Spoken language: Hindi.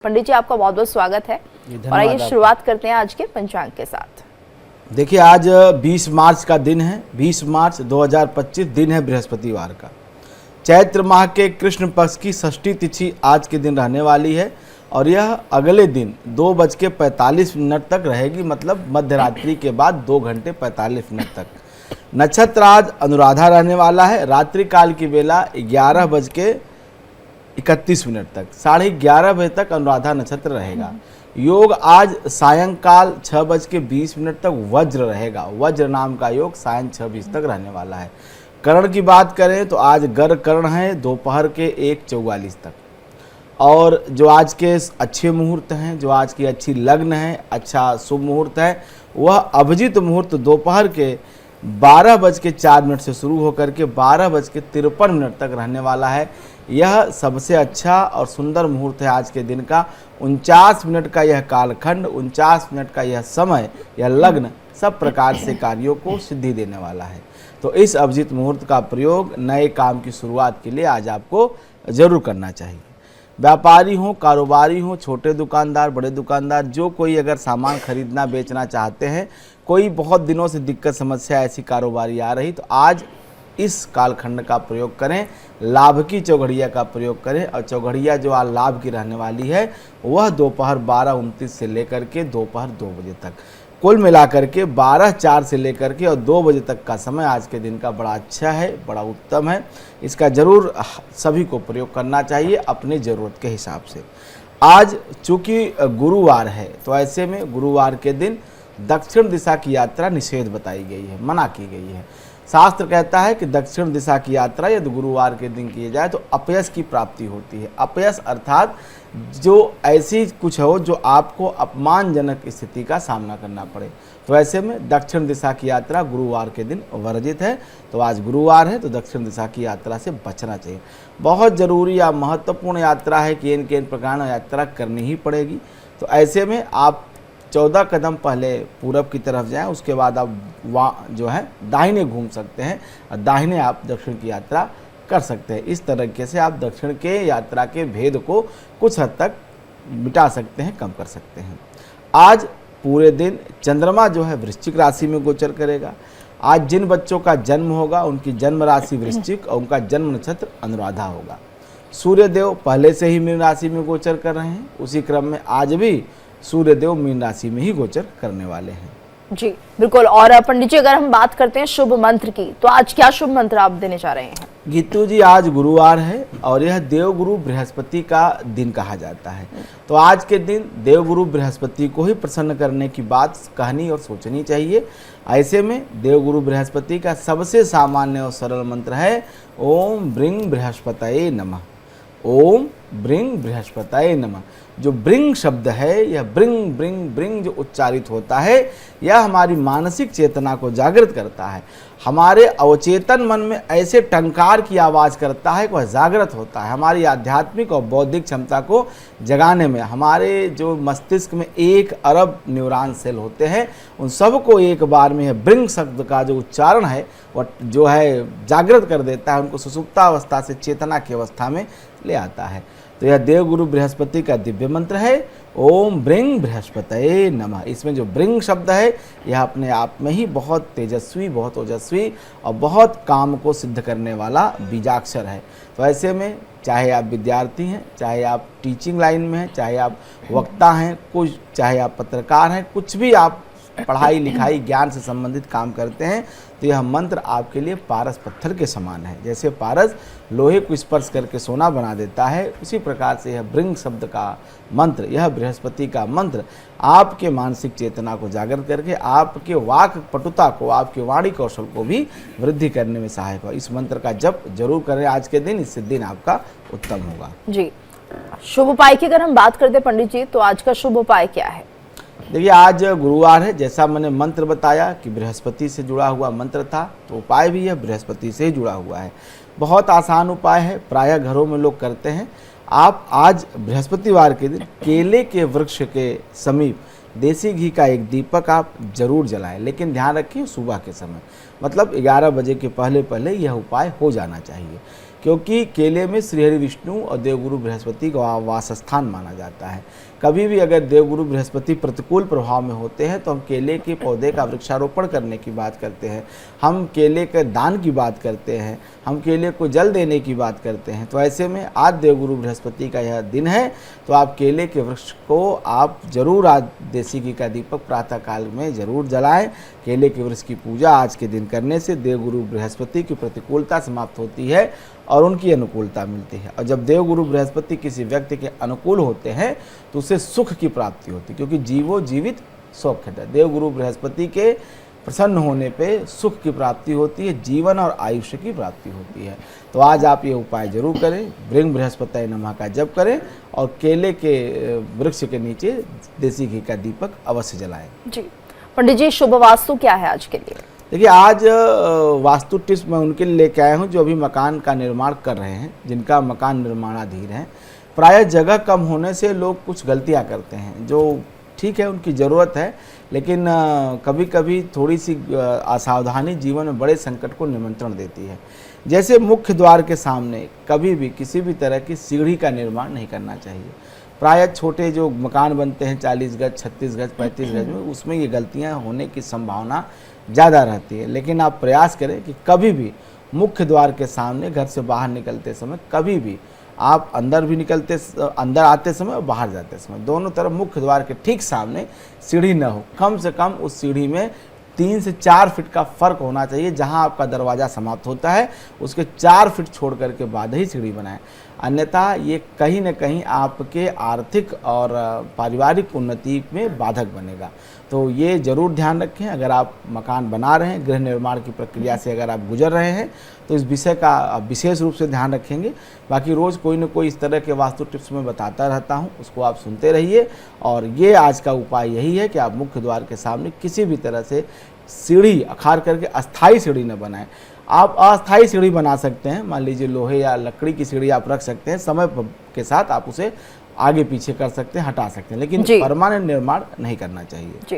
पंडित जी, आपका बहुत बहुत स्वागत है और आइए शुरुआत करते हैं आज के पंचांग के साथ। देखिए, आज 20 मार्च का दिन है। 20 मार्च 2025 दिन है बृहस्पतिवार का। चैत्र माह के कृष्ण पक्ष की षष्ठी तिथि आज के दिन रहने वाली है और यह अगले दिन 2:45 तक रहेगी, मतलब मध्य रात्रि के बाद 2 घंटे 45 मिनट तक। नक्षत्र आज अनुराधा रहने वाला है। रात्रि काल की बेला 11:31 तक, 11:30 बजे तक अनुराधा नक्षत्र रहेगा। योग आज सायंकाल 6:20 तक वज्र रहेगा। वज्र नाम का योग सायं 6:20 तक रहने वाला है। करण की बात करें तो आज गर करण है दोपहर के 1:44 तक। और जो आज के अच्छे मुहूर्त हैं, जो आज की अच्छी लग्न है, अच्छा शुभ मुहूर्त है, वह अभिजीत मुहूर्त दोपहर के 12:04 से शुरू होकर के 12:53 तक रहने वाला है। यह सबसे अच्छा और सुंदर मुहूर्त है आज के दिन का। 49 मिनट का यह कालखंड, 49 मिनट का यह समय, यह लग्न सब प्रकार से कार्यों को सिद्धि देने वाला है। तो इस अभिजीत मुहूर्त का प्रयोग नए काम की शुरुआत के लिए आज आपको जरूर करना चाहिए। व्यापारी हो, कारोबारी हो, छोटे दुकानदार, बड़े दुकानदार, जो कोई अगर सामान खरीदना बेचना चाहते हैं, कोई बहुत दिनों से दिक्कत समस्या ऐसी कारोबारी आ रही, तो आज इस कालखंड का प्रयोग करें। लाभ की चौघड़िया का प्रयोग करें और चौघड़िया जो आज लाभ की रहने वाली है वह दोपहर 12:29 से लेकर के दोपहर 2 बजे तक, कुल मिलाकर के 12:04 से लेकर के और 2 बजे तक का समय आज के दिन का बड़ा अच्छा है, बड़ा उत्तम है। इसका जरूर सभी को प्रयोग करना चाहिए अपनी ज़रूरत के हिसाब से। आज चूँकि गुरुवार है तो ऐसे में गुरुवार के दिन दक्षिण दिशा की यात्रा निषेध बताई गई है, मना की गई है। शास्त्र कहता है कि दक्षिण दिशा की यात्रा यदि गुरुवार के दिन की जाए तो अपयश की प्राप्ति होती है। अपयश अर्थात जो ऐसी कुछ हो जो आपको अपमानजनक स्थिति का सामना करना पड़े, तो ऐसे में दक्षिण दिशा की यात्रा गुरुवार के दिन वर्जित है। तो आज गुरुवार है तो दक्षिण दिशा की यात्रा से बचना चाहिए। बहुत ज़रूरी या महत्वपूर्ण यात्रा है कि इन प्रकार यात्रा करनी ही पड़ेगी। तो ऐसे में आप 14 कदम पहले पूरब की तरफ जाएं, उसके बाद आप वहाँ जो है दाहिने घूम सकते हैं और दाहिने आप दक्षिण की यात्रा कर सकते हैं। इस तरीके से आप दक्षिण के यात्रा के भेद को कुछ हद तक मिटा सकते हैं, कम कर सकते हैं। आज पूरे दिन चंद्रमा जो है वृश्चिक राशि में गोचर करेगा। आज जिन बच्चों का जन्म होगा उनकी जन्म राशि वृश्चिक और उनका जन्म नक्षत्र अनुराधा होगा। सूर्यदेव पहले से ही मीन राशि में गोचर कर रहे हैं, उसी क्रम में आज भी सूर्यदेव मीन राशि में ही गोचर करने वाले हैं। जी बिल्कुल। और पंडित जी, अगर हम बात करते हैं शुभ मंत्र की, तो आज क्या शुभ मंत्र आप देने जा रहे हैं? गीतू जी, आज गुरुवार है और यह देवगुरु बृहस्पति का दिन कहा जाता है। तो आज के दिन देवगुरु बृहस्पति को ही प्रसन्न करने की बात कहनी और सोचनी चाहिए। ऐसे में देवगुरु बृहस्पति का सबसे सामान्य और सरल मंत्र है ओम ब्रिंग बृहस्पतये नमः। ओम ब्रिंग बृहस्पतये नमः। जो ब्रिंग शब्द है, यह ब्रिंग ब्रिंग ब्रिंग जो उच्चारित होता है, यह हमारी मानसिक चेतना को जागृत करता है। हमारे अवचेतन मन में ऐसे टंकार की आवाज़ करता है कि वह जागृत होता है। हमारी आध्यात्मिक और बौद्धिक क्षमता को जगाने में हमारे जो मस्तिष्क में 1 अरब न्यूरॉन सेल होते हैं, उन सबको एक बार में ब्रिंग शब्द का जो उच्चारण है वह जो है जागृत कर देता है, उनको सुसुप्तावस्था से चेतना की अवस्था में ले आता है। तो यह देवगुरु बृहस्पति का दिव्य मंत्र है ओम ब्रिंग बृहस्पतये नमः। इसमें जो ब्रिंग शब्द है यह अपने आप में ही बहुत तेजस्वी, बहुत ओजस्वी और बहुत काम को सिद्ध करने वाला बीजाक्षर है। तो ऐसे में चाहे आप विद्यार्थी हैं, चाहे आप टीचिंग लाइन में हैं, चाहे आप वक्ता हैं, कुछ चाहे आप पत्रकार हैं, कुछ भी आप पढ़ाई लिखाई ज्ञान से संबंधित काम करते हैं, तो यह मंत्र आपके लिए पारस पत्थर के समान है। जैसे पारस लोहे को स्पर्श करके सोना बना देता है, उसी प्रकार से यह ब्रिंग शब्द का मंत्र, यह बृहस्पति का मंत्र आपके मानसिक चेतना को जागृत करके आपके वाक पटुता को, आपके वाणी कौशल को भी वृद्धि करने में सहायक हो। इस मंत्र का जप जरूर करें आज के दिन, इससे दिन आपका उत्तम होगा। जी, शुभ उपाय की अगर हम बात करते हैं पंडित जी, तो आज का शुभ उपाय क्या है? देखिए, आज गुरुवार है, जैसा मैंने मंत्र बताया कि बृहस्पति से जुड़ा हुआ मंत्र था, तो उपाय भी यह बृहस्पति से ही जुड़ा हुआ है। बहुत आसान उपाय है, प्रायः घरों में लोग करते हैं। आप आज बृहस्पतिवार के दिन केले के वृक्ष के समीप देसी घी का एक दीपक आप जरूर जलाएं, लेकिन ध्यान रखिए सुबह के समय, मतलब 11 बजे के पहले पहले यह उपाय हो जाना चाहिए। क्योंकि केले में श्रीहरि विष्णु और देवगुरु बृहस्पति का वास स्थान माना जाता है। कभी भी अगर देवगुरु बृहस्पति प्रतिकूल प्रभाव में होते हैं तो हम केले के पौधे का वृक्षारोपण करने की बात करते हैं, हम केले के दान की बात करते हैं, हम केले को जल देने की बात करते हैं। तो ऐसे में आज देवगुरु बृहस्पति का यह दिन है, तो आप केले के वृक्ष को आप जरूर आज देसी घी का दीपक प्रातः काल में जरूर जलाएं। केले के वृक्ष की पूजा आज के दिन करने से देवगुरु बृहस्पति की प्रतिकूलता समाप्त होती है और उनकी अनुकूलता मिलती है। और जब देवगुरु बृहस्पति किसी व्यक्ति के अनुकूल होते हैं तो उसे सुख की प्राप्ति होती है, क्योंकि जीवो जीवित सौख्य है। देवगुरु बृहस्पति के प्रसन्न होने पे सुख की प्राप्ति होती है, जीवन और आयुष्य की प्राप्ति होती है। तो आज आप ये उपाय जरूर करें, भृंग बृहस्पति नमः का जप करें और केले के वृक्ष के नीचे देसी घी का दीपक अवश्य जलाएं। जी पंडित जी, शुभ वास्तु क्या है आज के लिए? देखिए, आज वास्तु टिप्स मैं उनके लिए लेके आया हूँ जो अभी मकान का निर्माण कर रहे हैं, जिनका मकान निर्माणाधीन है। प्रायः जगह कम होने से लोग कुछ गलतियाँ करते हैं, जो ठीक है, उनकी ज़रूरत है, लेकिन कभी कभी थोड़ी सी असावधानी जीवन में बड़े संकट को निमंत्रण देती है। जैसे मुख्य द्वार के सामने कभी भी किसी भी तरह की सीढ़ी का निर्माण नहीं करना चाहिए। प्रायः छोटे जो मकान बनते हैं 40 गज, 36 गज, 35 गज में, उसमें ये गलतियां होने की संभावना ज़्यादा रहती है। लेकिन आप प्रयास करें कि कभी भी मुख्य द्वार के सामने घर से बाहर निकलते समय कभी भी आप अंदर आते समय और बाहर जाते समय दोनों तरफ मुख्य द्वार के ठीक सामने सीढ़ी न हो। कम से कम उस सीढ़ी में 3 से 4 फीट का फर्क होना चाहिए। जहां आपका दरवाज़ा समाप्त होता है उसके 4 फीट छोड़ करके बाद ही सीढ़ी बनाएं, अन्यथा ये कहीं न कहीं आपके आर्थिक और पारिवारिक उन्नति में बाधक बनेगा। तो ये ज़रूर ध्यान रखें। अगर आप मकान बना रहे हैं, गृह निर्माण की प्रक्रिया से अगर आप गुजर रहे हैं, तो इस विषय का आप विशेष रूप से ध्यान रखेंगे। बाकी रोज़ कोई न कोई इस तरह के वास्तु टिप्स में बताता रहता हूँ, उसको आप सुनते रहिए। और ये आज का उपाय यही है कि आप मुख्य द्वार के सामने किसी भी तरह से सीढ़ी अखाड़ करके अस्थाई सीढ़ी न बनाएं। आप अस्थाई सीढ़ी बना सकते हैं, मान लीजिए लोहे या लकड़ी की सीढ़ी आप रख सकते हैं, समय के साथ आप उसे आगे पीछे कर सकते हैं, हटा सकते हैं, लेकिन परमानेंट निर्माण नहीं करना चाहिए। जी।